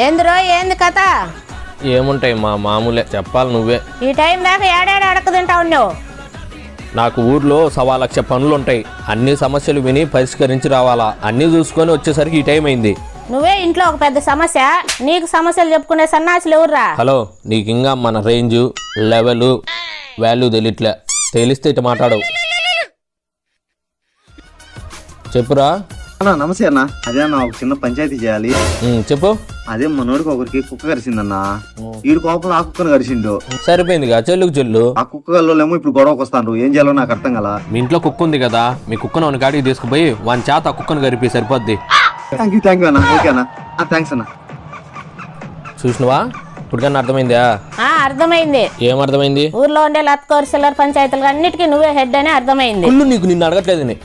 ఏందిరో ఏంది కథ? ఏముంటాయి మా మామూలే, చెప్పాలి నువ్వే. ఈ టైం దాకా ఏడాడు అడక తింటావు నువ్వు. నాకు ఊర్లో 1,00,000 పనులు ఉంటాయి. అన్ని సమస్యలు విని పరిష్కరించి రావాలా. అన్నీ చూసుకొని వచ్చేసరికి ఈ టైం అయింది. నువ్వే ఇంట్లో ఒక పెద్ద సమస్య, నీకు సమస్యలు చెప్పుకునే సన్నాసులు ఎవర్రా? హలో, నీకు ఇంకా మన రేంజు లెవెలు వాల్యూ తెలియట్లే. తెలిస్తే ఇటు మాట్లాడవు. చెప్పురా. అన్నా నమస్తే అన్న. అదే అన్న ఒక చిన్న పంచాయతీ చేయాలి. చెప్పు. అదే మనోడికి ఒకరికి కుక్క కరిసిందన్న. ఈడు కోపం ఆ కుక్కను కరిసిండు. సరిపోయిందిగా, చెల్లుకు చెల్లు. ఆ కుక్క గల్లోనేమో ఇప్పుడు గొడవకు వస్తాను. ఏం చేయాలో నాకు అర్థం కదా. మీ ఇంట్లో కుక్క ఉంది కదా, మీ కుక్కను ఒక కాడికి తీసుకుపోయి వాని చేత ఆ కుక్కను కరిపి సరిపోద్ది. థ్యాంక్ యూ అన్న. ఓకే అన్న, థ్యాంక్స్ అన్న. చూసినవా, ఇప్పటికన్నా అర్థమైందా? అర్థమైంది. ఏం అర్థమైంది? ఊర్లో ఉండే లత్కోర్ సిల్లర్ పంచాయతీలు అన్నిటికీ నువ్వే హెడ్ అని అర్థమైంది. నీకు నిన్ను అడగట్లేదు.